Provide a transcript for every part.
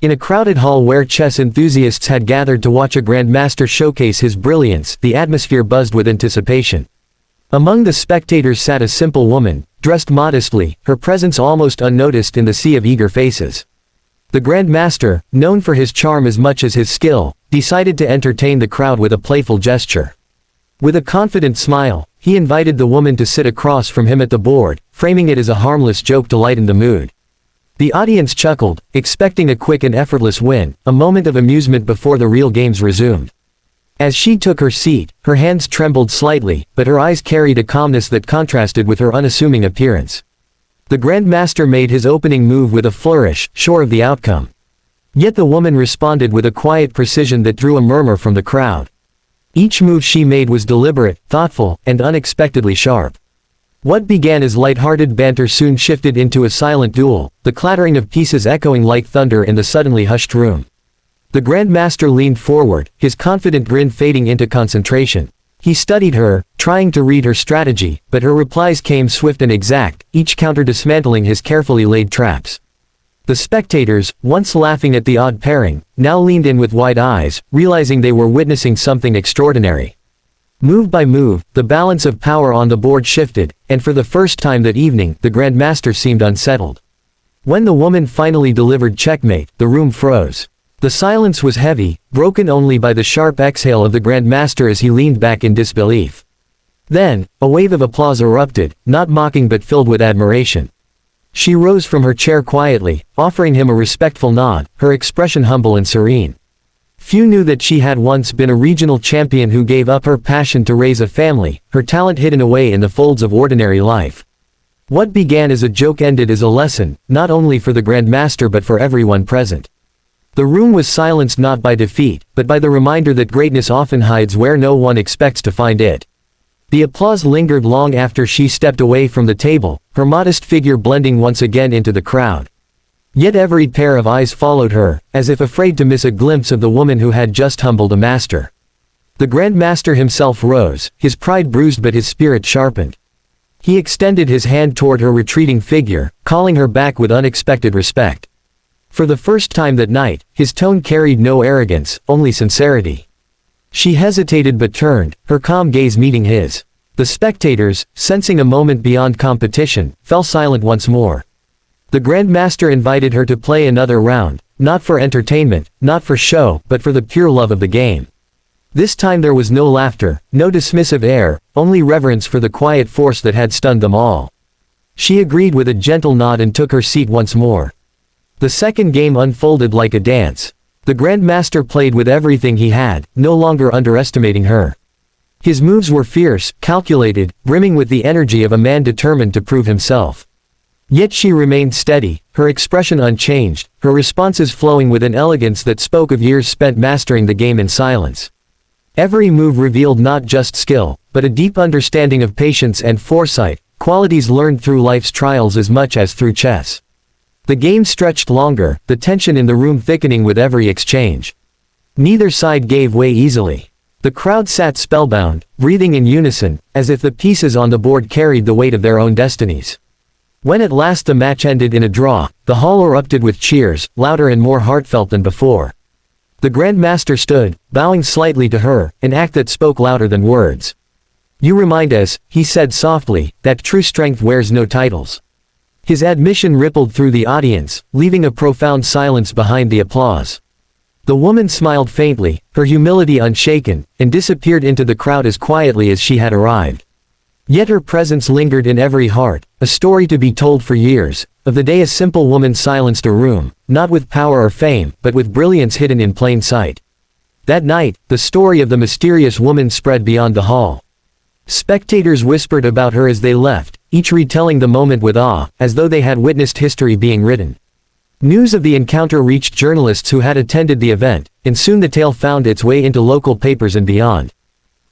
In a crowded hall where chess enthusiasts had gathered to watch a Grandmaster showcase his brilliance, the atmosphere buzzed with anticipation. Among the spectators sat a simple woman, dressed modestly, her presence almost unnoticed in the sea of eager faces. The Grandmaster, known for his charm as much as his skill, decided to entertain the crowd with a playful gesture. With a confident smile, he invited the woman to sit across from him at the board, framing it as a harmless joke to lighten the mood. The audience chuckled, expecting a quick and effortless win, a moment of amusement before the real games resumed. As she took her seat, her hands trembled slightly, but her eyes carried a calmness that contrasted with her unassuming appearance. The Grandmaster made his opening move with a flourish, sure of the outcome. Yet the woman responded with a quiet precision that drew a murmur from the crowd. Each move she made was deliberate, thoughtful, and unexpectedly sharp. What began as light-hearted banter soon shifted into a silent duel, the clattering of pieces echoing like thunder in the suddenly hushed room. The Grandmaster leaned forward, his confident grin fading into concentration. He studied her, trying to read her strategy, but her replies came swift and exact, each counter dismantling his carefully laid traps. The spectators, once laughing at the odd pairing, now leaned in with wide eyes, realizing they were witnessing something extraordinary. Move by move, the balance of power on the board shifted, and for the first time that evening, the Grandmaster seemed unsettled. When the woman finally delivered checkmate, the room froze. The silence was heavy, broken only by the sharp exhale of the Grandmaster as he leaned back in disbelief. Then, a wave of applause erupted, not mocking but filled with admiration. She rose from her chair quietly, offering him a respectful nod, her expression humble and serene. Few knew that she had once been a regional champion who gave up her passion to raise a family, her talent hidden away in the folds of ordinary life. What began as a joke ended as a lesson, not only for the Grandmaster but for everyone present. The room was silenced not by defeat, but by the reminder that greatness often hides where no one expects to find it. The applause lingered long after she stepped away from the table, her modest figure blending once again into the crowd. Yet every pair of eyes followed her, as if afraid to miss a glimpse of the woman who had just humbled a master. The Grandmaster himself rose, his pride bruised but his spirit sharpened. He extended his hand toward her retreating figure, calling her back with unexpected respect. For the first time that night, his tone carried no arrogance, only sincerity. She hesitated but turned, her calm gaze meeting his. The spectators, sensing a moment beyond competition, fell silent once more. The Grandmaster invited her to play another round, not for entertainment, not for show, but for the pure love of the game. This time there was no laughter, no dismissive air, only reverence for the quiet force that had stunned them all. She agreed with a gentle nod and took her seat once more. The second game unfolded like a dance. The Grandmaster played with everything he had, no longer underestimating her. His moves were fierce, calculated, brimming with the energy of a man determined to prove himself. Yet she remained steady, her expression unchanged, her responses flowing with an elegance that spoke of years spent mastering the game in silence. Every move revealed not just skill, but a deep understanding of patience and foresight, qualities learned through life's trials as much as through chess. The game stretched longer, the tension in the room thickening with every exchange. Neither side gave way easily. The crowd sat spellbound, breathing in unison, as if the pieces on the board carried the weight of their own destinies. When at last the match ended in a draw, the hall erupted with cheers, louder and more heartfelt than before. The Grandmaster stood, bowing slightly to her, an act that spoke louder than words. "You remind us," he said softly, "that true strength wears no titles." His admission rippled through the audience, leaving a profound silence behind the applause. The woman smiled faintly, her humility unshaken, and disappeared into the crowd as quietly as she had arrived. Yet her presence lingered in every heart, a story to be told for years, of the day a simple woman silenced a room, not with power or fame, but with brilliance hidden in plain sight. That night, the story of the mysterious woman spread beyond the hall. Spectators whispered about her as they left, each retelling the moment with awe, as though they had witnessed history being written. News of the encounter reached journalists who had attended the event, and soon the tale found its way into local papers and beyond.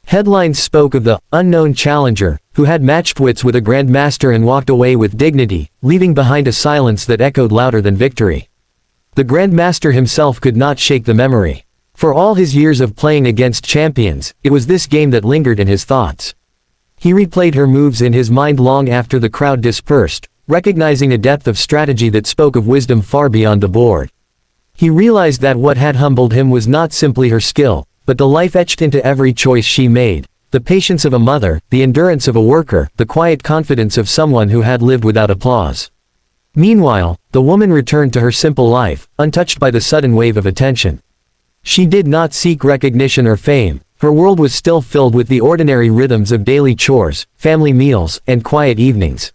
Headlines spoke of the unknown challenger, who had matched wits with a Grandmaster and walked away with dignity, leaving behind a silence that echoed louder than victory. The Grandmaster himself could not shake the memory. For all his years of playing against champions, it was this game that lingered in his thoughts. He replayed her moves in his mind long after the crowd dispersed, recognizing a depth of strategy that spoke of wisdom far beyond the board. He realized that what had humbled him was not simply her skill, but the life etched into every choice she made, the patience of a mother, the endurance of a worker, the quiet confidence of someone who had lived without applause. Meanwhile, the woman returned to her simple life, untouched by the sudden wave of attention. She did not seek recognition or fame. Her world was still filled with the ordinary rhythms of daily chores, family meals, and quiet evenings.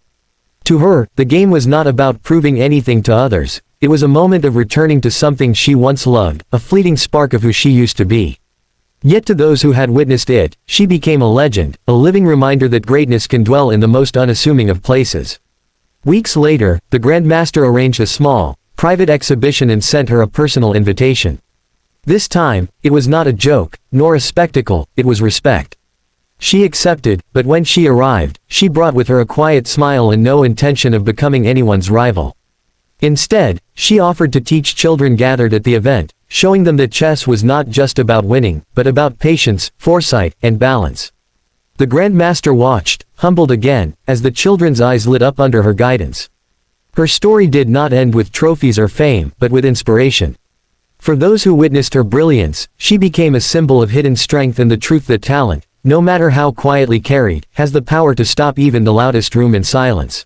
To her, the game was not about proving anything to others, it was a moment of returning to something she once loved, a fleeting spark of who she used to be. Yet to those who had witnessed it, she became a legend, a living reminder that greatness can dwell in the most unassuming of places. Weeks later, the Grandmaster arranged a small, private exhibition and sent her a personal invitation. This time, it was not a joke, nor a spectacle, it was respect. She accepted, but when she arrived, she brought with her a quiet smile and no intention of becoming anyone's rival. Instead, she offered to teach children gathered at the event, showing them that chess was not just about winning, but about patience, foresight, and balance. The Grandmaster watched, humbled again, as the children's eyes lit up under her guidance. Her story did not end with trophies or fame, but with inspiration. For those who witnessed her brilliance, she became a symbol of hidden strength and the truth that talent, no matter how quietly carried, has the power to stop even the loudest room in silence.